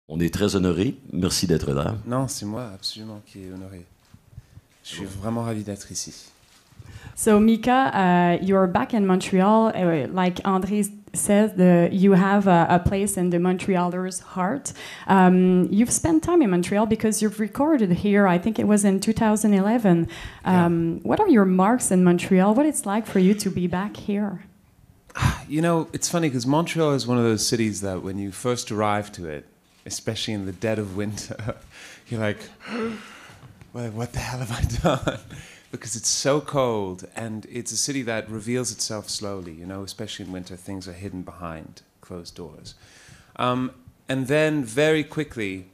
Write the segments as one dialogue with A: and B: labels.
A: On est très honorés. Merci d'être là.
B: Non, c'est moi absolument qui est honoré. Je suis vraiment ravi d'être ici.
C: So Mika, you're back in Montreal. Like André says, you have a place in the Montrealers' heart. You've spent time in Montreal because you've recorded here. I think it was in 2011. What are your marks in Montreal? What it's like for you to be back here?
B: You know, it's funny because Montreal is one of those cities that when you first arrive to it, especially in the dead of winter, you're like, well, what the hell have I done? Because it's so cold, and it's a city that reveals itself slowly, you know, especially in winter, things are hidden behind closed doors. And then very quickly,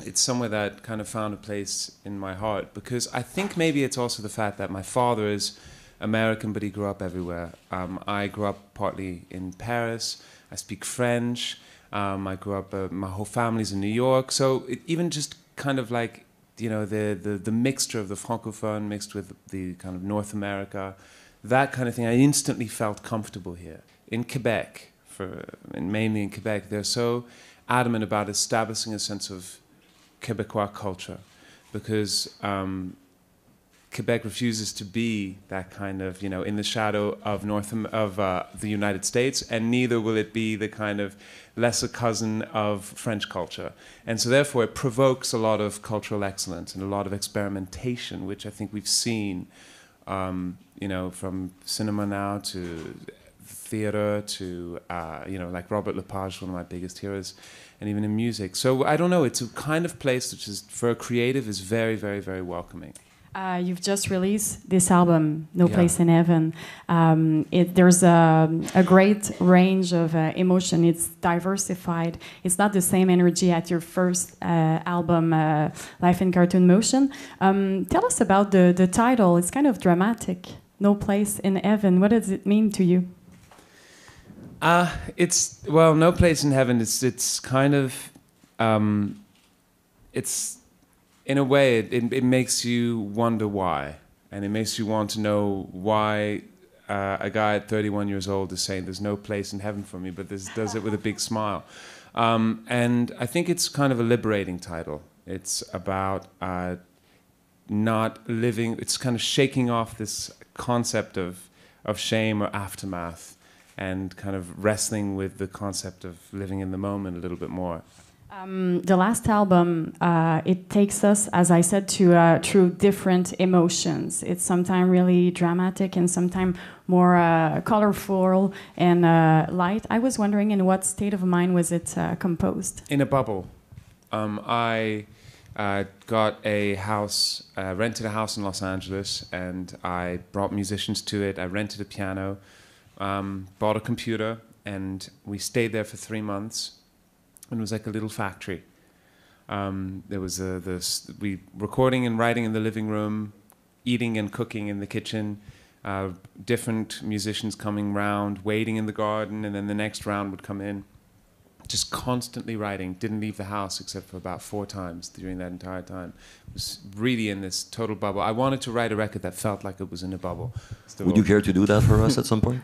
B: it's somewhere that kind of found a place in my heart, because I think maybe it's also the fact that my father is American, but he grew up everywhere. I grew up partly in Paris. I speak French. I grew up, my whole family's in New York. So even just kind of like, you know, the mixture of the francophone mixed with the kind of North America, that kind of thing, I instantly felt comfortable here. In Quebec, and mainly in Quebec, they're so adamant about establishing a sense of Quebecois culture, because Quebec refuses to be that kind of, you know, in the shadow of the United States, and neither will it be the kind of lesser cousin of French culture. And so therefore it provokes a lot of cultural excellence and a lot of experimentation, which I think we've seen, you know, from cinema now to theater to, you know, like Robert Lepage, one of my biggest heroes, and even in music. So I don't know, it's a kind of place which is, for a creative, is very, very, very welcoming.
C: You've just released this album, No Place in Heaven. There's a great range of emotion. It's diversified. It's not the same energy at your first album, Life in Cartoon Motion. Tell us about the title. It's kind of dramatic. No Place in Heaven. What does it mean to you?
B: It's, well, No Place in Heaven. It's kind of, it's, in a way, it makes you wonder why. And it makes you want to know why a guy at 31 years old is saying there's no place in heaven for me, but does it with a big smile. And I think it's kind of a liberating title. It's about not living, it's kind of shaking off this concept of shame or aftermath, and kind of wrestling with the concept of living in the moment a little bit more.
C: The last album, it takes us, as I said, through different emotions. It's sometimes really dramatic and sometimes more colorful and light. I was wondering, in what state of mind was it composed?
B: In a bubble. I got a house, rented a house in Los Angeles, and I brought musicians to it. I rented a piano, bought a computer, and we stayed there for 3 months. And it was like a little factory. There was we recording and writing in the living room, eating and cooking in the kitchen, different musicians coming round, waiting in the garden, and then the next round would come in. Just constantly writing. Didn't leave the house except for about 4 times during that entire time. It was really in this total bubble. I wanted to write a record that felt like it was in a bubble.
A: Would you care to do that for us at some point?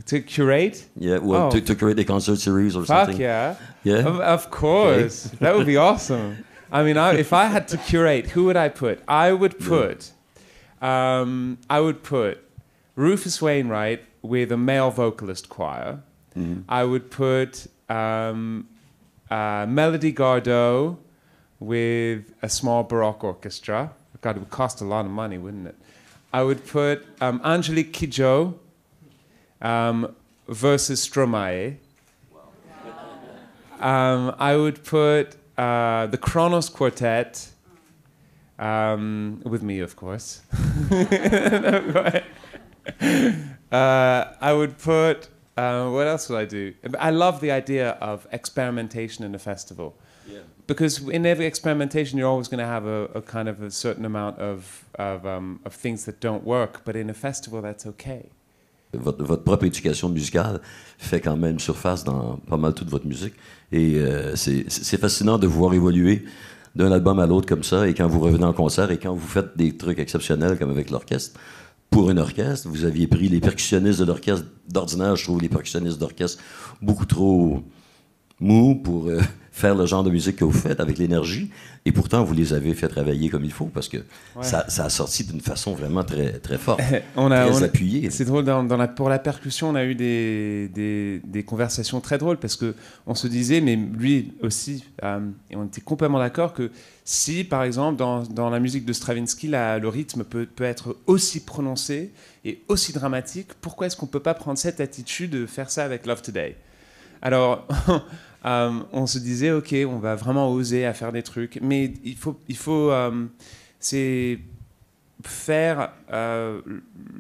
B: To curate?
A: Yeah, well, to curate a concert series or something.
B: Fuck yeah.
A: Yeah?
B: Of course. Okay. That would be awesome. I mean, if I had to curate, who would I put? I would put Rufus Wainwright with a male vocalist choir. Mm-hmm. I would put Melody Gardot with a small Baroque orchestra. God, it would cost a lot of money, wouldn't it? I would put Angelique Kidjo versus Stromae. I would put the Kronos Quartet with me, of course. I would put, what else would I do? I love the idea of experimentation in a festival. Yeah. Because in every experimentation, you're always going to have a kind of a certain amount of things that don't work. But in a festival, that's okay.
A: Votre propre éducation musicale fait quand même surface dans pas mal toute votre musique. Et c'est fascinant de vous voir évoluer d'un album à l'autre comme ça. Et quand vous revenez en concert et quand vous faites des trucs exceptionnels comme avec l'orchestre, pour un orchestre, vous aviez pris les percussionnistes de l'orchestre. D'ordinaire, je trouve les percussionnistes d'orchestre beaucoup trop mous pour faire le genre de musique que vous faites avec l'énergie. Et pourtant, vous les avez fait travailler comme il faut parce que ça a sorti d'une façon vraiment très, très forte, très appuyée.
B: C'est drôle, pour la percussion, on a eu des conversations très drôles parce qu'on se disait, mais lui aussi, et on était complètement d'accord que si, par exemple, dans la musique de Stravinsky, le rythme peut être aussi prononcé et aussi dramatique, pourquoi est-ce qu'on ne peut pas prendre cette attitude de faire ça avec Love Today? Alors, on se disait, OK, on va vraiment oser à faire des trucs, mais il faut c'est faire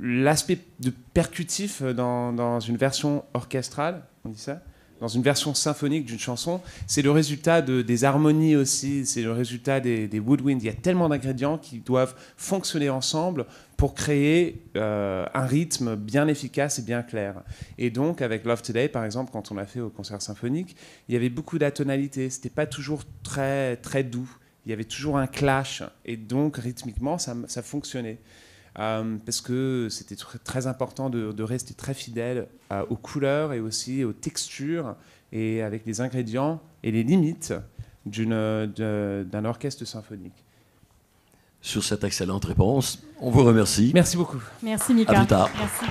B: l'aspect de percutif dans une version orchestrale, on dit ça, dans une version symphonique d'une chanson, c'est le résultat des harmonies aussi, c'est le résultat des woodwinds. Il y a tellement d'ingrédients qui doivent fonctionner ensemble pour créer un rythme bien efficace et bien clair. Et donc, avec Love Today, par exemple, quand on l'a fait au concert symphonique, il y avait beaucoup d'atonalité. C'était pas toujours très, très doux. Il y avait toujours un clash. Et donc, rythmiquement, ça fonctionnait. Parce que c'était très important de rester très fidèle aux couleurs et aussi aux textures et avec les ingrédients et les limites d'un orchestre symphonique.
A: Sur cette excellente réponse, on vous remercie.
B: Merci beaucoup.
C: Merci Mika.
A: À plus tard.
C: Merci.